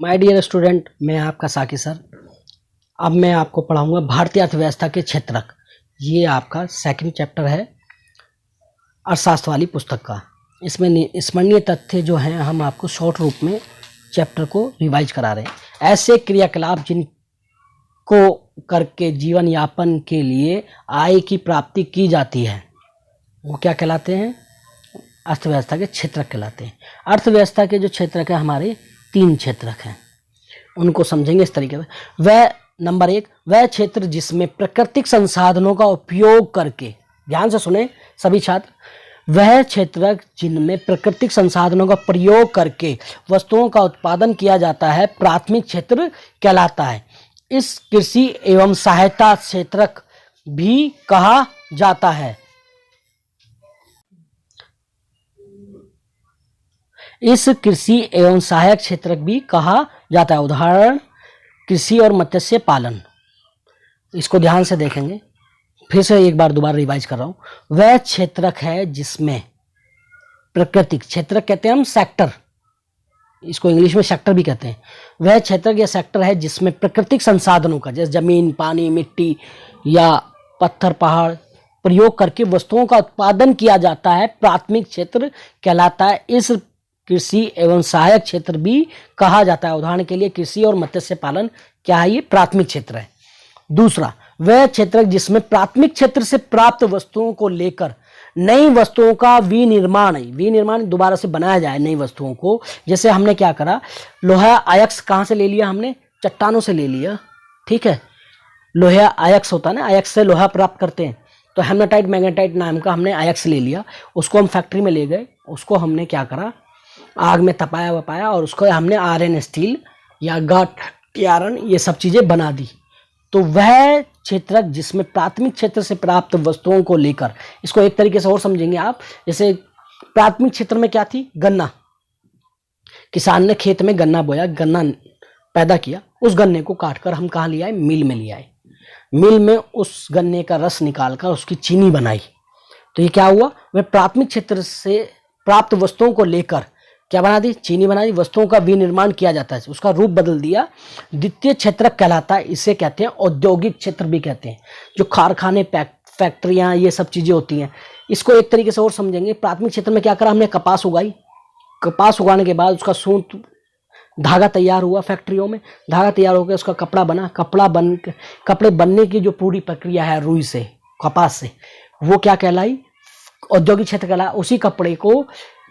My dear student, मैं आपका साकी सर। अब मैं आपको पढ़ाऊंगा भारतीय अर्थव्यवस्था के क्षेत्रक। ये आपका सेकंड चैप्टर है अर्थशास्त्र वाली पुस्तक का। इसमें स्मरणीय तथ्य जो हैं हम आपको शॉर्ट रूप में चैप्टर को रिवाइज करा रहे हैं। ऐसे क्रियाकलाप जिनको करके जीवन यापन के लिए आय की प्राप्ति की जाती है वो क्या कहलाते हैं? अर्थव्यवस्था के क्षेत्रक कहलाते हैं। अर्थव्यवस्था के जो क्षेत्रक है हमारे 3 क्षेत्रक हैं, उनको समझेंगे इस तरीके से। वह नंबर 1 वह क्षेत्र जिसमें प्राकृतिक संसाधनों का उपयोग करके, ध्यान से सुने सभी छात्र, वह क्षेत्रक जिनमें प्राकृतिक संसाधनों का प्रयोग करके वस्तुओं का उत्पादन किया जाता है प्राथमिक क्षेत्र कहलाता है। इस कृषि एवं सहायता क्षेत्रक भी कहा जाता है। इस कृषि एवं सहायक क्षेत्रक भी कहा जाता है। उदाहरण कृषि और मत्स्य पालन। इसको ध्यान से देखेंगे, फिर से एक बार दोबारा रिवाइज कर रहा हूं। वह क्षेत्रक है जिसमें प्राकृतिक, क्षेत्रक कहते हैं हम सेक्टर, इसको इंग्लिश में सेक्टर भी कहते हैं। वह क्षेत्रक या सेक्टर है जिसमें प्राकृतिक संसाधनों का, जैसे जमीन, पानी, मिट्टी या पत्थर, पहाड़, प्रयोग करके वस्तुओं का उत्पादन किया जाता है प्राथमिक क्षेत्र कहलाता है। इस कृषि एवं सहायक क्षेत्र भी कहा जाता है। उदाहरण के लिए कृषि और मत्स्य पालन क्या है? ये प्राथमिक क्षेत्र है। दूसरा, वह क्षेत्र जिसमें प्राथमिक क्षेत्र से प्राप्त वस्तुओं को लेकर नई वस्तुओं का विनिर्माण दोबारा से बनाया जाए नई वस्तुओं को। जैसे हमने क्या करा, लोहा आयस्क कहाँ से ले लिया? हमने चट्टानों से ले लिया, ठीक है। लोहा आयस्क होता है ना, आयस्क से लोहा प्राप्त करते हैं, तो हेमाटाइट मैग्नेटाइट नाम का हमने आयस्क ले लिया, उसको हम फैक्ट्री में ले गए, उसको हमने क्या करा, आग में तपाया वपाया और उसको हमने आयरन स्टील या गाठ आयरन ये सब चीज़ें बना दी। तो वह क्षेत्रक जिसमें प्राथमिक क्षेत्र से प्राप्त वस्तुओं को लेकर, इसको एक तरीके से और समझेंगे आप, जैसे प्राथमिक क्षेत्र में क्या थी? गन्ना। किसान ने खेत में गन्ना बोया, गन्ना पैदा किया, उस गन्ने को काटकर हम कहाँ ले आए? मिल में ले आए। मिल में उस गन्ने का रस निकालकर उसकी चीनी बनाई। तो ये क्या हुआ? वह प्राथमिक क्षेत्र से प्राप्त वस्तुओं को लेकर क्या बना दी? चीनी बना दी। वस्तुओं का विनिर्माण किया जाता है, उसका रूप बदल दिया, द्वितीय क्षेत्रक कहलाता है। इसे कहते हैं औद्योगिक क्षेत्र भी कहते हैं। जो कारखाने, फैक्ट्रियां, ये सब चीजें होती हैं। इसको एक तरीके से और समझेंगे, प्राथमिक क्षेत्र में क्या करा हमने? कपास उगाई। कपास उगाने के बाद उसका सूत, धागा तैयार हुआ फैक्ट्रियों में, धागा तैयार होकर उसका कपड़ा बना। कपड़े बनने की जो पूरी प्रक्रिया है रुई से, कपास से, वो क्या कहलाई? औद्योगिक क्षेत्र कहला। उसी कपड़े को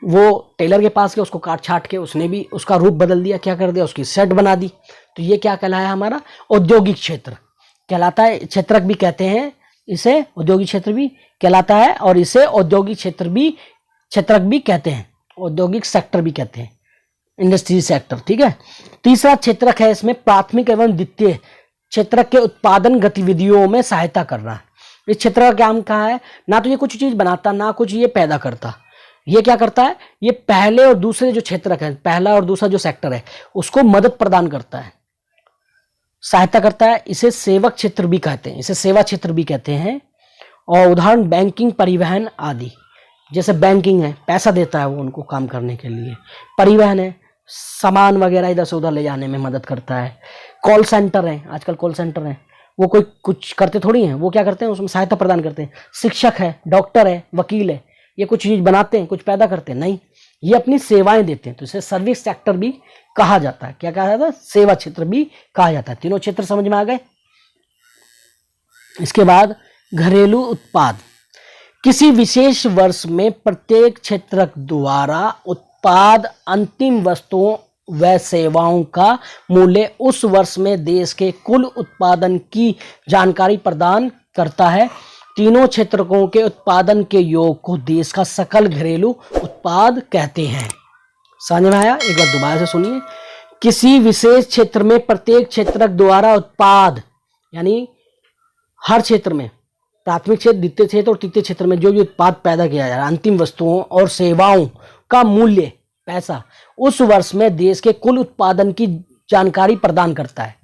वो टेलर के पास गया, उसको काट छाट के उसने भी उसका रूप बदल दिया, क्या कर दिया? उसकी शर्ट बना दी। तो ये क्या कहलाया? हमारा औद्योगिक क्षेत्र कहलाता है। क्षेत्रक भी कहते हैं इसे, औद्योगिक क्षेत्र भी कहलाता है, और इसे औद्योगिक क्षेत्रक भी कहते हैं, औद्योगिक सेक्टर भी कहते हैं, इंडस्ट्री सेक्टर, ठीक है। तीसरा क्षेत्रक है इसमें प्राथमिक एवं द्वितीय क्षेत्रक के उत्पादन गतिविधियों में सहायता करना। इस क्षेत्र का काम कहाँ है? ना तो ये कुछ चीज बनाता, ना कुछ ये पैदा करता। ये क्या करता है? ये पहले और दूसरे जो क्षेत्रक है, पहला और दूसरा जो सेक्टर है, उसको मदद प्रदान करता है, सहायता करता है। इसे सेवक क्षेत्र भी कहते हैं, इसे सेवा क्षेत्र भी कहते हैं। और उदाहरण बैंकिंग, परिवहन आदि। जैसे बैंकिंग है, पैसा देता है वो उनको काम करने के लिए। परिवहन है, सामान वगैरह इधर से उधर ले जाने में मदद करता है। कॉल सेंटर है, आजकल कॉल सेंटर है, वो कोई कुछ करते थोड़ी हैं, वो क्या करते हैं? उसमें सहायता प्रदान करते हैं। शिक्षक है, डॉक्टर है, वकील है, ये कुछ चीज बनाते हैं, कुछ पैदा करते हैं? नहीं, ये अपनी सेवाएं देते हैं। तो इसे सर्विस सेक्टर भी कहा जाता है। क्या कहा जाता है? सेवा क्षेत्र भी कहा जाता है। तीनों क्षेत्र समझ में आ गए। इसके बाद घरेलू उत्पाद। किसी विशेष वर्ष में प्रत्येक क्षेत्रक द्वारा उत्पाद अंतिम वस्तुओं व सेवाओं का मूल्य उस वर्ष में देश के कुल उत्पादन की जानकारी प्रदान करता है। तीनों क्षेत्रकों के उत्पादन के योग को देश का सकल घरेलू उत्पाद कहते हैं। समझ में आया? एक बार दोबारा से सुनिए। किसी विशेष क्षेत्र में प्रत्येक क्षेत्रक द्वारा उत्पाद, यानी हर क्षेत्र में, प्राथमिक क्षेत्र, द्वितीय क्षेत्र और तृतीय क्षेत्र में जो भी उत्पाद पैदा किया जा रहा है, अंतिम वस्तुओं और सेवाओं का मूल्य, पैसा, उस वर्ष में देश के कुल उत्पादन की जानकारी प्रदान करता है।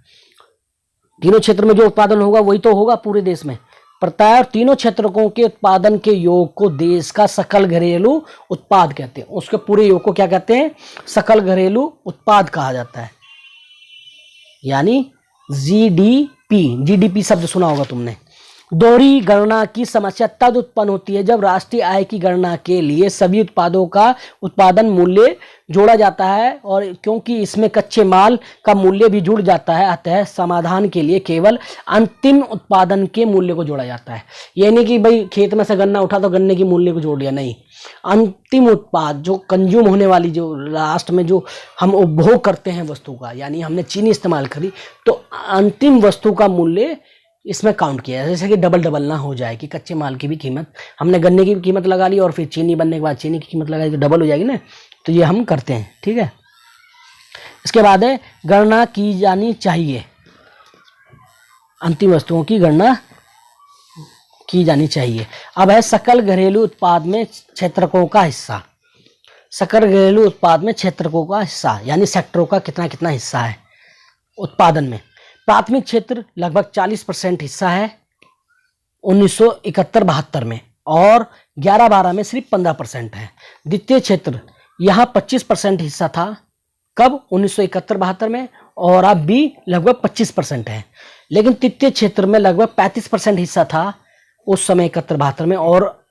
तीनों क्षेत्र में जो उत्पादन होगा वही तो होगा पूरे देश में, प्रत्यय। और तीनों क्षेत्रकों के उत्पादन के योग को देश का सकल घरेलू उत्पाद कहते हैं। उसके पूरे योग को क्या कहते हैं? सकल घरेलू उत्पाद कहा जाता है। यानी जीडीपी शब्द सुना होगा तुमने। दोहरी गणना की समस्या तब उत्पन्न होती है जब राष्ट्रीय आय की गणना के लिए सभी उत्पादों का उत्पादन मूल्य जोड़ा जाता है, और क्योंकि इसमें कच्चे माल का मूल्य भी जुड़ जाता है, अतः समाधान के लिए केवल अंतिम उत्पादन के मूल्य को जोड़ा जाता है। ये नहीं कि भाई खेत में से गन्ना उठा तो गन्ने के मूल्य को जोड़ दिया, नहीं, अंतिम उत्पाद जो कंज्यूम होने वाली, जो लास्ट में जो हम उपभोग करते हैं वस्तु का, यानी हमने चीनी इस्तेमाल करी तो अंतिम वस्तु का मूल्य इसमें काउंट किया है। जैसे कि डबल ना हो जाए कि कच्चे माल की भी कीमत, हमने गन्ने की कीमत लगा ली और फिर चीनी बनने के बाद चीनी की कीमत लगाई तो डबल हो जाएगी ना, तो ये हम करते हैं। ठीक है, इसके बाद है गणना की जानी चाहिए, अंतिम वस्तुओं की गणना की जानी चाहिए। अब है सकल घरेलू उत्पाद में क्षेत्रकों का हिस्सा। सकल घरेलू उत्पाद में क्षेत्रकों का हिस्सा यानी सेक्टरों का कितना कितना हिस्सा है उत्पादन में। प्राथमिक क्षेत्र लगभग 40% हिस्सा है 1971-72 में, और 11-12 में सिर्फ 15% है। द्वितीय क्षेत्र यहाँ 25% हिस्सा था, कब? 1971-72 में, और अब भी लगभग 25% है। लेकिन तृतीय क्षेत्र में लगभग 35% हिस्सा था उस समय 71-72 में, और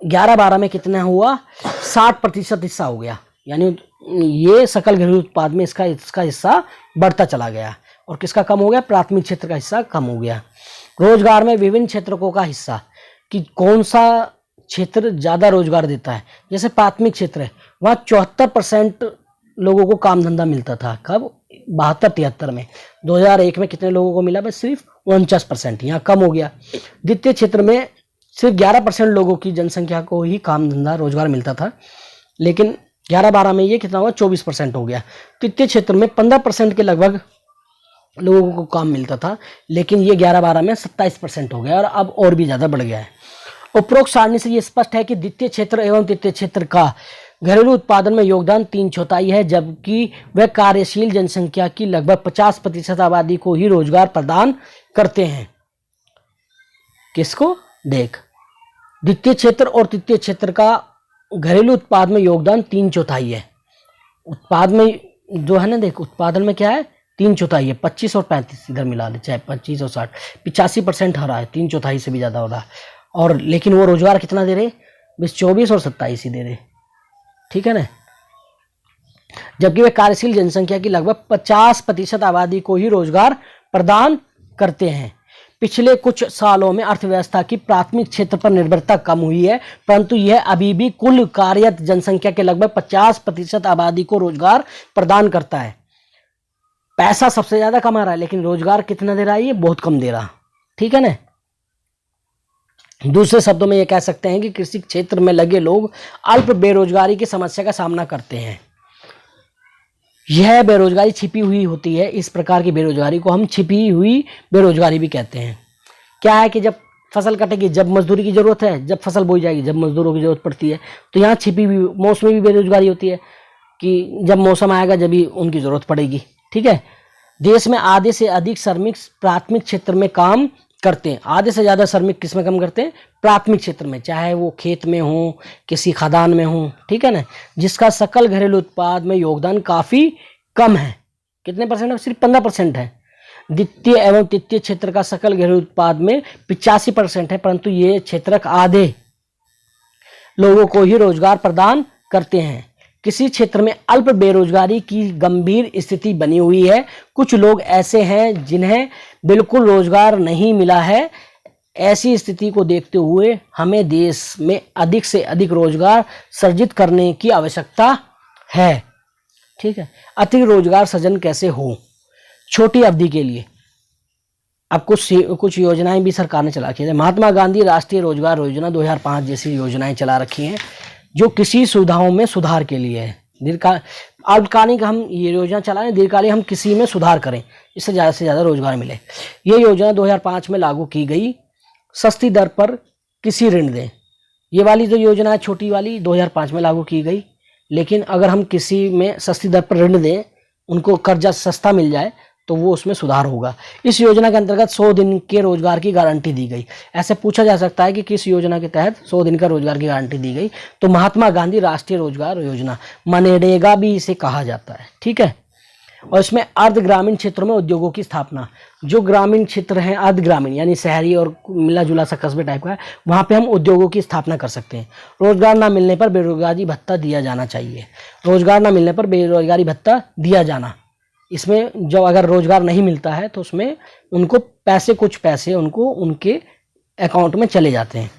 11-12 में कितना हुआ? 60% हिस्सा हो गया। यानी ये सकल घरेलू उत्पाद में इसका हिस्सा बढ़ता चला गया। और किसका कम हो गया? प्राथमिक क्षेत्र का हिस्सा कम हो गया। रोजगार में विभिन्न क्षेत्रकों का हिस्सा, कि कौन सा क्षेत्र ज़्यादा रोजगार देता है। जैसे प्राथमिक क्षेत्र है, वहाँ 74% लोगों को काम धंधा मिलता था, कब? 72-73 में। 2001 में कितने लोगों को मिला? बस सिर्फ 49%, यहाँ कम हो गया। द्वितीय क्षेत्र में सिर्फ 11% लोगों की जनसंख्या को ही काम धंधा रोजगार मिलता था, लेकिन 11-12 में ये कितना हुआ? 24% हो गया। तृतीय क्षेत्र में 15% के लगभग लोगों को काम मिलता था, लेकिन ये 11-12 में 27% हो गया, और अब और भी ज़्यादा बढ़ गया है। उपरोक्त सारणी से ये स्पष्ट है कि द्वितीय क्षेत्र एवं तृतीय क्षेत्र का घरेलू उत्पादन में योगदान 3/4 है, जबकि वह कार्यशील जनसंख्या की लगभग 50% आबादी को ही रोजगार प्रदान करते हैं। किसको? देख, द्वितीय क्षेत्र और तृतीय क्षेत्र का घरेलू उत्पाद में योगदान 3/4 है। उत्पाद में जो है ना, देख, उत्पादन में क्या है? 3/4 है। 25 और 35 इधर मिला ले, चाहे 25 और 60, 85% हो रहा है, 3/4 से भी ज़्यादा हो रहा है। और लेकिन वो रोजगार कितना दे रहे? बस 24 और 27 ही दे रहे। ठीक है ना, जबकि वे कार्यशील जनसंख्या की लगभग 50% आबादी को ही रोजगार प्रदान करते हैं। पिछले कुछ सालों में अर्थव्यवस्था की प्राथमिक क्षेत्र पर निर्भरता कम हुई है, परंतु यह अभी भी कुल कार्यरत जनसंख्या के लगभग 50% आबादी को रोजगार प्रदान करता है। पैसा सबसे ज्यादा कमा रहा है, लेकिन रोजगार कितना दे रहा है? ये बहुत कम दे रहा। ठीक है ना, दूसरे शब्दों में ये कह सकते हैं कि कृषि क्षेत्र में लगे लोग अल्प बेरोजगारी की समस्या का सामना करते हैं। यह बेरोजगारी छिपी हुई होती है। इस प्रकार की बेरोजगारी को हम छिपी हुई बेरोजगारी भी कहते हैं। क्या है कि जब फसल कटेगी, जब मजदूरी की जरूरत है, जब फसल बोई जाएगी, जब मजदूरों की जरूरत पड़ती है, तो यहाँ छिपी हुई मौसमी भी बेरोजगारी होती है कि जब मौसम आएगा जब ही उनकी जरूरत पड़ेगी। ठीक है, देश में आधे से अधिक श्रमिक प्राथमिक क्षेत्र में काम करते हैं। आधे से ज़्यादा श्रमिक किस में काम करते हैं? प्राथमिक क्षेत्र में, चाहे वो खेत में हो, किसी खदान में हो। ठीक है ना, जिसका सकल घरेलू उत्पाद में योगदान काफ़ी कम है। कितने परसेंट है? सिर्फ 15% है। द्वितीय एवं तृतीय क्षेत्र का सकल घरेलू उत्पाद में 85% है, परंतु ये क्षेत्रक आधे लोगों को ही रोजगार प्रदान करते हैं। किसी क्षेत्र में अल्प बेरोजगारी की गंभीर स्थिति बनी हुई है। कुछ लोग ऐसे हैं जिन्हें बिल्कुल रोजगार नहीं मिला है। ऐसी स्थिति को देखते हुए हमें देश में अधिक से अधिक रोजगार सृजित करने की आवश्यकता है। ठीक है, अतिरिक्त रोजगार सृजन कैसे हो? छोटी अवधि के लिए अब कुछ योजनाएं भी सरकार ने चला रखी है। महात्मा गांधी राष्ट्रीय रोजगार योजना 2005 जैसी योजनाएं चला रखी हैं, जो कृषि सुविधाओं में सुधार के लिए है। अल्पकालिक हम ये योजना चलाएं, दीर्घकालिक हम किसी में सुधार करें, इससे ज़्यादा रोजगार मिले। ये योजना 2005 में लागू की गई। सस्ती दर पर कृषि ऋण दें, ये वाली जो योजना है छोटी वाली 2005 में लागू की गई। लेकिन अगर हम किसी में सस्ती दर पर ऋण दें, उनको कर्जा सस्ता मिल जाए, तो वो उसमें सुधार होगा। इस योजना के अंतर्गत 100 दिन के रोजगार की गारंटी दी गई। ऐसे पूछा जा सकता है कि किस योजना के तहत 100 दिन का रोजगार की गारंटी दी गई, तो महात्मा गांधी राष्ट्रीय रोजगार योजना, मनरेगा भी इसे कहा जाता है। ठीक है, और इसमें अर्ध ग्रामीण क्षेत्रों में उद्योगों की स्थापना। जो ग्रामीण क्षेत्र हैं अर्ध ग्रामीण यानी शहरी और मिला जुला सा कस्बे टाइप का है, वहाँ पे हम उद्योगों की स्थापना कर सकते हैं। रोजगार ना मिलने पर बेरोजगारी भत्ता दिया जाना चाहिए। रोजगार ना मिलने पर बेरोजगारी भत्ता दिया जाना। इसमें जब अगर रोजगार नहीं मिलता है तो उसमें उनको कुछ पैसे उनको उनके अकाउंट में चले जाते हैं।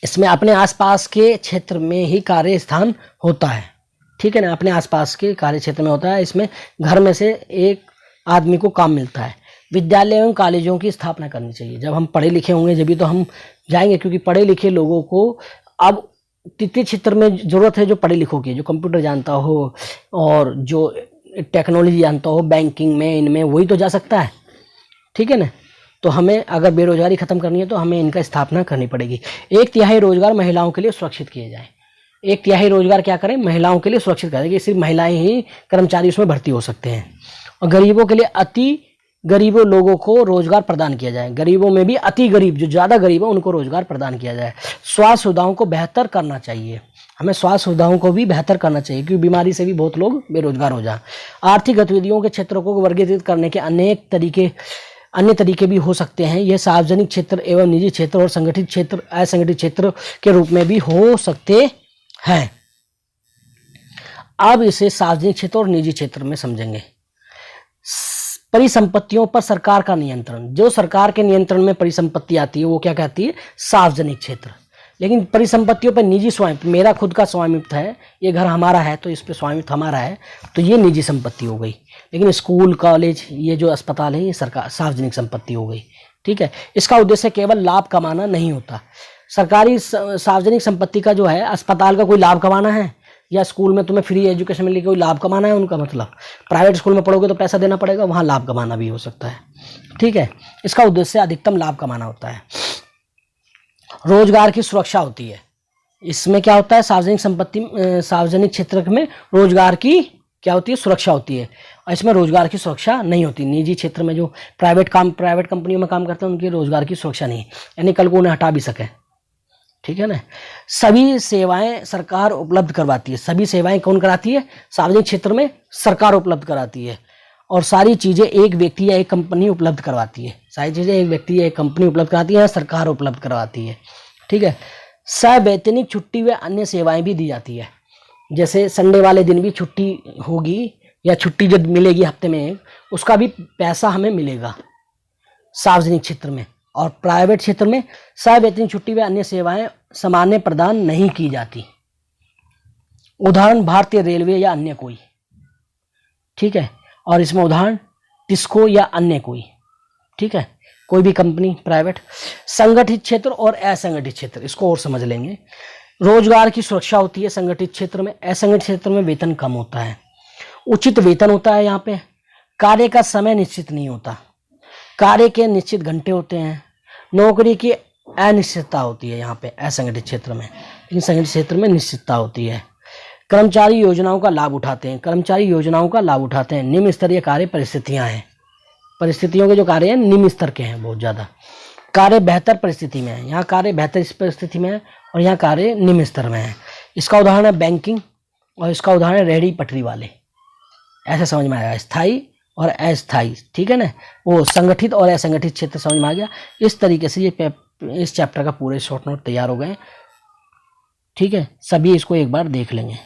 इसमें अपने आसपास के क्षेत्र में ही कार्य स्थान होता है, ठीक है ना, अपने आसपास के कार्य क्षेत्र में होता है। इसमें घर में से एक आदमी को काम मिलता है। विद्यालय एवं कॉलेजों की स्थापना करनी चाहिए। जब हम पढ़े लिखे होंगे जब भी तो हम जाएंगे, क्योंकि पढ़े लिखे लोगों को अब तृतीय क्षेत्र में ज़रूरत है, जो पढ़े लिखों की, जो कंप्यूटर जानता हो और जो टेक्नोलॉजी जानता हो, बैंकिंग में इनमें वही तो जा सकता है, ठीक है ना। तो हमें अगर बेरोजगारी खत्म करनी है तो हमें इनका स्थापना करनी पड़ेगी। 1/3 रोजगार महिलाओं के लिए सुरक्षित किए जाए। 1/3 रोजगार क्या करें, महिलाओं के लिए सुरक्षित करें कि सिर्फ महिलाएं ही कर्मचारी उसमें भर्ती हो सकते हैं। और गरीबों के लिए अति गरीबों लोगों को रोजगार प्रदान किया जाए। गरीबों में भी अति गरीब, जो ज़्यादा गरीब है उनको रोजगार प्रदान किया जाए। स्वास्थ्य सुविधाओं को बेहतर करना चाहिए। हमें स्वास्थ्य सुविधाओं को भी बेहतर करना चाहिए, क्योंकि बीमारी से भी बहुत लोग बेरोजगार हो जाए। आर्थिक गतिविधियों के क्षेत्रों को वर्गीकृत करने के अन्य तरीके भी हो सकते हैं। यह सार्वजनिक क्षेत्र एवं निजी क्षेत्र और संगठित क्षेत्र, असंगठित क्षेत्र के रूप में भी हो सकते हैं। अब इसे सार्वजनिक क्षेत्र और निजी क्षेत्र में समझेंगे। परिसंपत्तियों पर सरकार का नियंत्रण। जो सरकार के नियंत्रण में परिसंपत्ति आती है वो क्या कहती है, सार्वजनिक क्षेत्र। लेकिन परिसंपत्तियों पर निजी स्वामित्व, मेरा खुद का स्वामित्व है, ये घर हमारा है तो इस पर स्वामित्व हमारा है, तो ये निजी संपत्ति हो गई। लेकिन स्कूल कॉलेज ये जो अस्पताल है ये सरकार सार्वजनिक संपत्ति हो गई, ठीक है। इसका उद्देश्य केवल लाभ कमाना नहीं होता। सरकारी सार्वजनिक संपत्ति का जो है, अस्पताल का कोई लाभ कमाना है या स्कूल में तुम्हें फ्री एजुकेशन मिलेगी कोई लाभ कमाना है उनका मतलब। प्राइवेट स्कूल में पढ़ोगे तो पैसा देना पड़ेगा, वहाँ लाभ कमाना भी हो सकता है, ठीक है। इसका उद्देश्य अधिकतम लाभ कमाना होता है। रोजगार की सुरक्षा होती है। इसमें क्या होता है, सार्वजनिक संपत्ति सार्वजनिक क्षेत्र में रोजगार की क्या होती है, सुरक्षा होती है। और इसमें रोजगार की सुरक्षा नहीं होती। निजी क्षेत्र में जो प्राइवेट कंपनियों में काम करते हैं उनकी रोजगार की सुरक्षा नहीं, यानी कल को उन्हें हटा भी सके, ठीक है ना। सभी सेवाएं सरकार उपलब्ध करवाती है। सभी सेवाएं कौन कराती है, सार्वजनिक क्षेत्र में सरकार उपलब्ध कराती है। और सारी चीजें एक व्यक्ति या एक कंपनी उपलब्ध करवाती है। सारी चीजें एक व्यक्ति या एक कंपनी उपलब्ध कराती है, सरकार उपलब्ध करवाती है, ठीक है। सवैतनिक छुट्टी व अन्य सेवाएं भी दी जाती है। जैसे संडे वाले दिन भी छुट्टी होगी या छुट्टी जब मिलेगी हफ्ते में, उसका भी पैसा हमें मिलेगा सार्वजनिक क्षेत्र में। और प्राइवेट क्षेत्र में सवैतनिक छुट्टी व अन्य सेवाएं सामान्य प्रदान नहीं की जाती। उदाहरण भारतीय रेलवे या अन्य कोई, ठीक है। और इसमें उदाहरण टिस्को या अन्य कोई, ठीक है, कोई भी कंपनी प्राइवेट। संगठित क्षेत्र और असंगठित क्षेत्र, इसको और समझ लेंगे। रोजगार की सुरक्षा होती है संगठित क्षेत्र में। असंगठित क्षेत्र में वेतन कम होता है, उचित वेतन होता है। यहाँ पे कार्य का समय निश्चित नहीं होता, कार्य के निश्चित घंटे होते हैं। नौकरी की अनिश्चितता होती है यहाँ पे असंगठित क्षेत्र में, लेकिन संगठित क्षेत्र में निश्चितता होती है। कर्मचारी योजनाओं का लाभ उठाते हैं। कर्मचारी योजनाओं का लाभ उठाते हैं। निम्न स्तरीय कार्य परिस्थितियां हैं। परिस्थितियों के जो कार्य हैं निम्न स्तर के हैं, बहुत ज़्यादा। कार्य बेहतर परिस्थिति में है, यहाँ कार्य बेहतर परिस्थिति में है और यहाँ कार्य निम्न स्तर में है। इसका उदाहरण है बैंकिंग और इसका उदाहरण है रेहड़ी पटरी वाले। ऐसे समझ में आएगा, स्थायी और अस्थायी, ठीक है ना। वो संगठित और असंगठित क्षेत्र समझ में आ गया। इस तरीके से ये इस चैप्टर का पूरे शॉर्ट नोट तैयार हो गए, ठीक है। सभी इसको एक बार देख लेंगे।